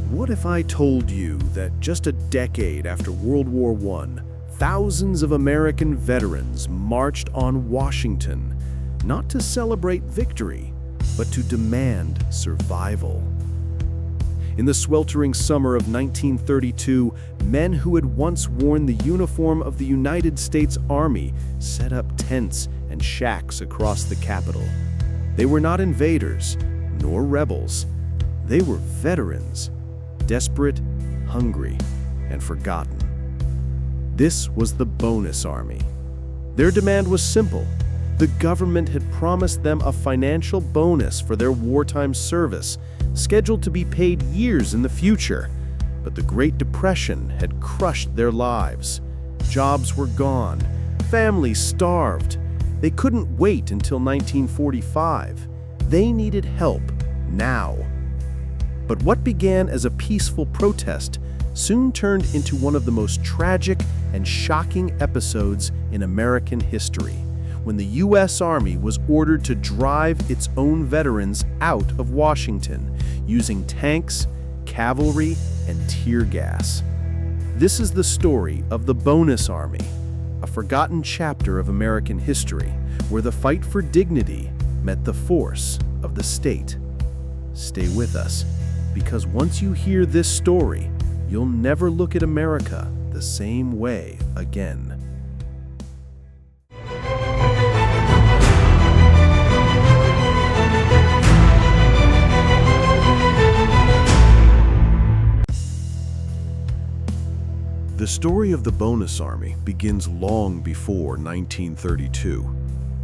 What if I told you that just a decade after World War I, thousands of American veterans marched on Washington, not to celebrate victory, but to demand survival? In the sweltering summer of 1932, men who had once worn the uniform of the United States Army set up tents and shacks across the Capitol. They were not invaders, nor rebels. They were veterans, desperate, hungry, and forgotten. This was the Bonus Army. Their demand was simple. The government had promised them a financial bonus for their wartime service, scheduled to be paid years in the future. But the Great Depression had crushed their lives. Jobs were gone, families starved. They couldn't wait until 1945. They needed help now. But what began as a peaceful protest soon turned into one of the most tragic and shocking episodes in American history, when the U.S. Army was ordered to drive its own veterans out of Washington using tanks, cavalry, and tear gas. This is the story of the Bonus Army, a forgotten chapter of American history where the fight for dignity met the force of the state. Stay with us, because once you hear this story, you'll never look at America the same way again. The story of the Bonus Army begins long before 1932.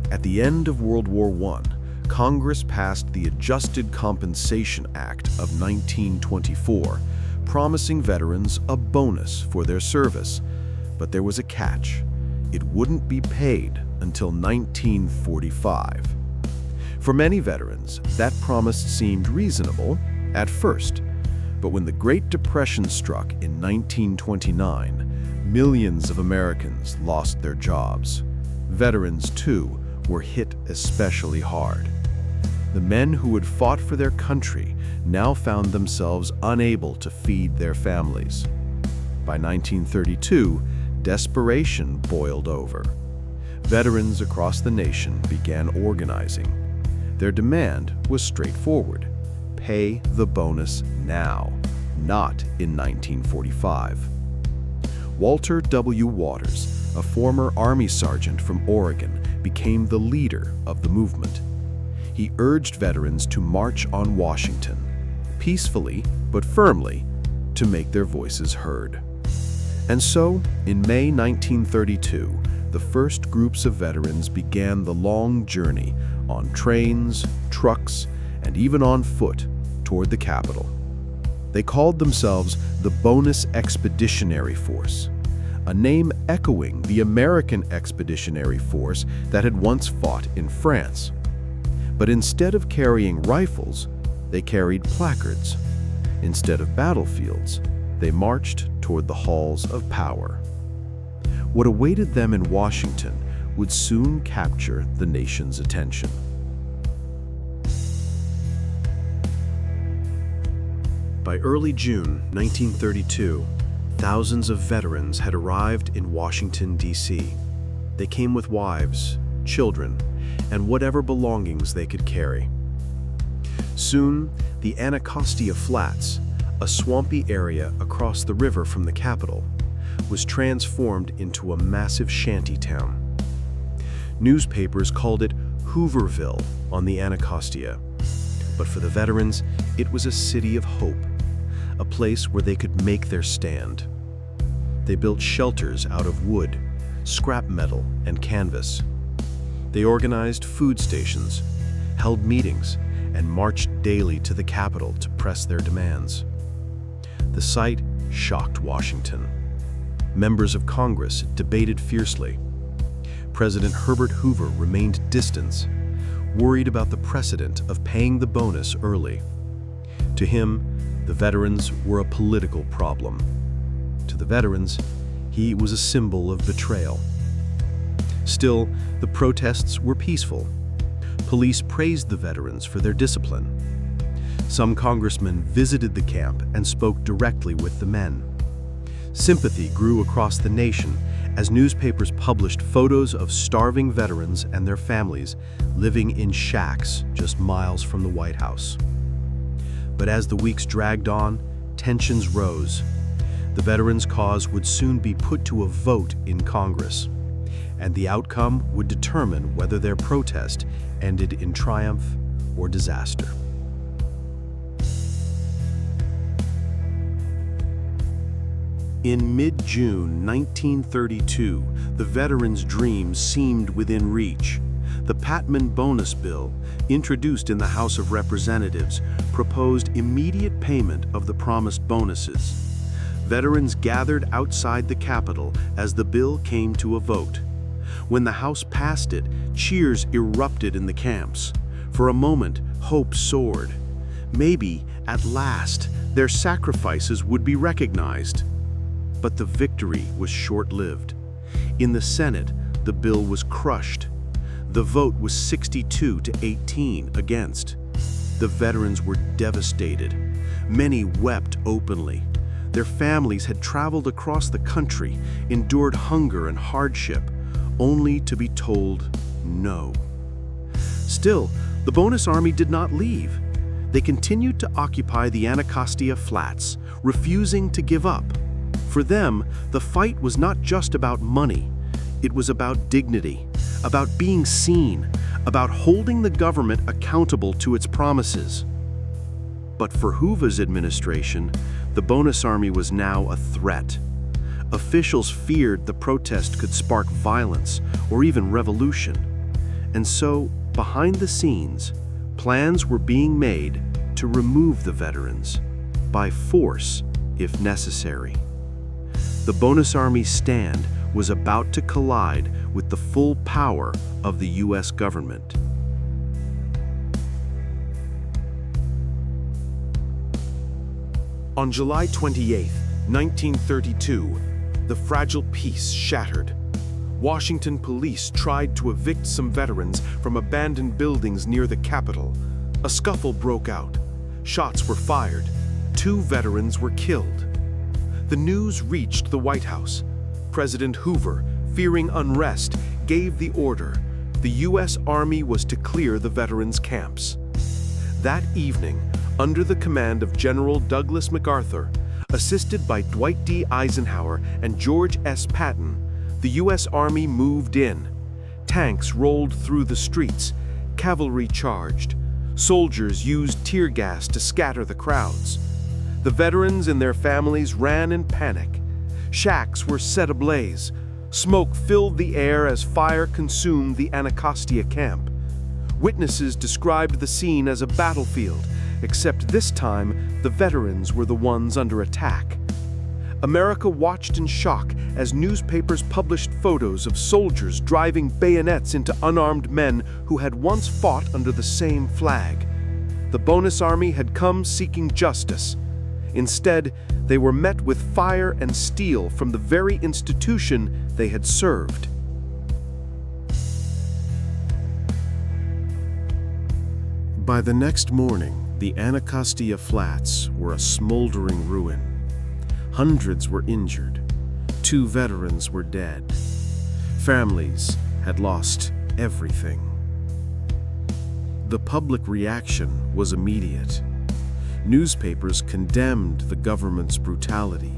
At the end of World War I, Congress passed the Adjusted Compensation Act of 1924, promising veterans a bonus for their service. But there was a catch. It wouldn't be paid until 1945. For many veterans, that promise seemed reasonable at first. But when the Great Depression struck in 1929, millions of Americans lost their jobs. Veterans, too, were hit especially hard. The men who had fought for their country now found themselves unable to feed their families. By 1932, desperation boiled over. Veterans across the nation began organizing. Their demand was straightforward: pay the bonus now, not in 1945. Walter W. Waters, a former Army sergeant from Oregon, became the leader of the movement. He urged veterans to march on Washington, peacefully but firmly, to make their voices heard. And so, in May 1932, the first groups of veterans began the long journey on trains, trucks, and even on foot toward the Capitol. They called themselves the Bonus Expeditionary Force, a name echoing the American Expeditionary Force that had once fought in France. But instead of carrying rifles, they carried placards. Instead of battlefields, they marched toward the halls of power. What awaited them in Washington would soon capture the nation's attention. By early June 1932, thousands of veterans had arrived in Washington, D.C. They came with wives, children, and whatever belongings they could carry. Soon, the Anacostia Flats, a swampy area across the river from the Capitol, was transformed into a massive shanty town. Newspapers called it Hooverville on the Anacostia. But for the veterans, it was a city of hope, a place where they could make their stand. They built shelters out of wood, scrap metal, and canvas. They organized food stations, held meetings, and marched daily to the Capitol to press their demands. The sight shocked Washington. Members of Congress debated fiercely. President Herbert Hoover remained distant, worried about the precedent of paying the bonus early. To him, the veterans were a political problem. To the veterans, he was a symbol of betrayal. Still, the protests were peaceful. Police praised the veterans for their discipline. Some congressmen visited the camp and spoke directly with the men. Sympathy grew across the nation as newspapers published photos of starving veterans and their families living in shacks just miles from the White House. But as the weeks dragged on, tensions rose. The veterans' cause would soon be put to a vote in Congress, and the outcome would determine whether their protest ended in triumph or disaster. In mid-June 1932, the veterans' dream seemed within reach. The Patman Bonus Bill, introduced in the House of Representatives, proposed immediate payment of the promised bonuses. Veterans gathered outside the Capitol as the bill came to a vote. When the House passed it, cheers erupted in the camps. For a moment, hope soared. Maybe, at last, their sacrifices would be recognized. But the victory was short-lived. In the Senate, the bill was crushed. The vote was 62 to 18 against. The veterans were devastated. Many wept openly. Their families had traveled across the country, endured hunger and hardship, only to be told no. Still, the Bonus Army did not leave. They continued to occupy the Anacostia Flats, refusing to give up. For them, the fight was not just about money. It was about dignity, about being seen, about holding the government accountable to its promises. But for Hoover's administration, the Bonus Army was now a threat. Officials feared the protest could spark violence or even revolution. And so, behind the scenes, plans were being made to remove the veterans, by force if necessary. The Bonus Army's stand was about to collide with the full power of the U.S. government. On July 28, 1932, the fragile peace shattered. Washington police tried to evict some veterans from abandoned buildings near the Capitol. A scuffle broke out. Shots were fired. 2 veterans were killed. The news reached the White House. President Hoover, fearing unrest, gave the order. The U.S. Army was to clear the veterans' camps. That evening, under the command of General Douglas MacArthur, assisted by Dwight D. Eisenhower and George S. Patton, the U.S. Army moved in. Tanks rolled through the streets. Cavalry charged. Soldiers used tear gas to scatter the crowds. The veterans and their families ran in panic. Shacks were set ablaze. Smoke filled the air as fire consumed the Anacostia camp. Witnesses described the scene as a battlefield, except this time the veterans were the ones under attack. America watched in shock as newspapers published photos of soldiers driving bayonets into unarmed men who had once fought under the same flag. The Bonus Army had come seeking justice. Instead, they were met with fire and steel from the very institution they had served. By the next morning, the Anacostia Flats were a smoldering ruin. Hundreds were injured. 2 veterans were dead. Families had lost everything. The public reaction was immediate. Newspapers condemned the government's brutality.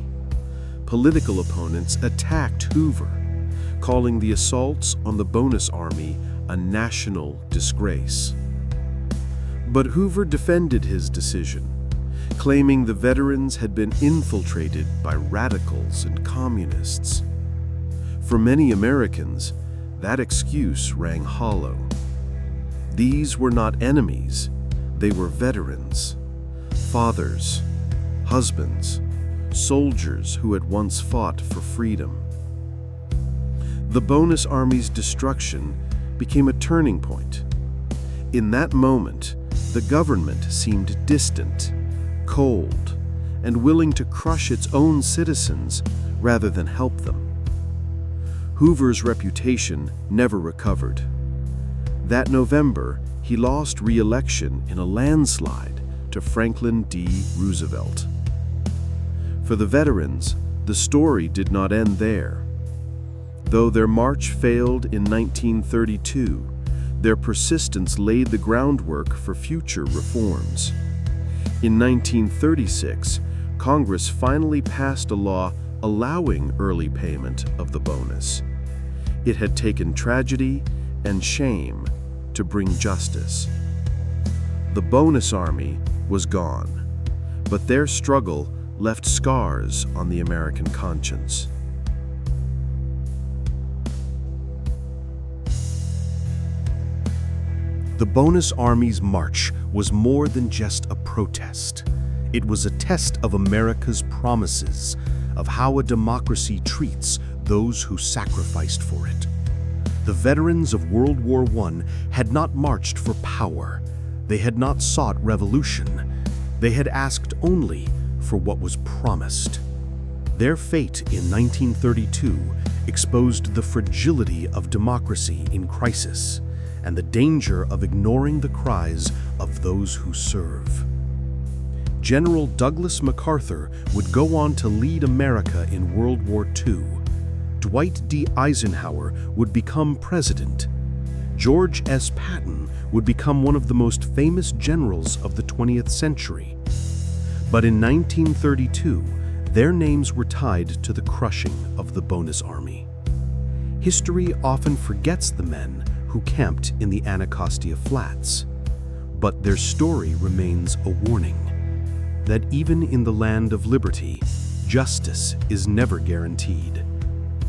Political opponents attacked Hoover, calling the assaults on the Bonus Army a national disgrace. But Hoover defended his decision, claiming the veterans had been infiltrated by radicals and communists. For many Americans, that excuse rang hollow. These were not enemies, they were veterans. Fathers, husbands, soldiers who had once fought for freedom. The Bonus Army's destruction became a turning point. In that moment, the government seemed distant, cold, and willing to crush its own citizens rather than help them. Hoover's reputation never recovered. That November, he lost re-election in a landslide to Franklin D. Roosevelt. For the veterans, the story did not end there. Though their march failed in 1932, their persistence laid the groundwork for future reforms. In 1936, Congress finally passed a law allowing early payment of the bonus. It had taken tragedy and shame to bring justice. The bonus army was gone, but their struggle left scars on the American conscience. The bonus army's march was more than just a protest. It was a test of America's promises, of how a democracy treats those who sacrificed for it. The veterans of World War I had not marched for power. They had not sought revolution. They had asked only for what was promised. Their fate in 1932 exposed the fragility of democracy in crisis and the danger of ignoring the cries of those who serve. General Douglas MacArthur would go on to lead America in World War II. Dwight D. Eisenhower would become president. George S. Patton would become one of the most famous generals of the 20th century. But in 1932, their names were tied to the crushing of the bonus army. History often forgets the men who camped in the Anacostia Flats, but their story remains a warning that even in the land of liberty, justice is never guaranteed.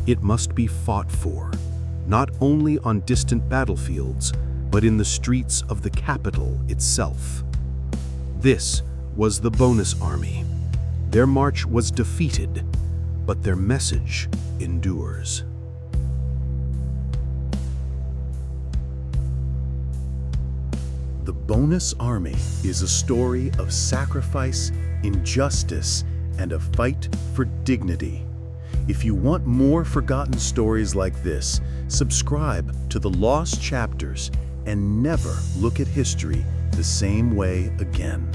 It must be fought for, not only on distant battlefields, but in the streets of the capital itself. This was the bonus army. Their march was defeated, but their message endures. The Bonus Army is a story of sacrifice, injustice, and a fight for dignity. If you want more forgotten stories like this, subscribe to The Lost Chapters and never look at history the same way again.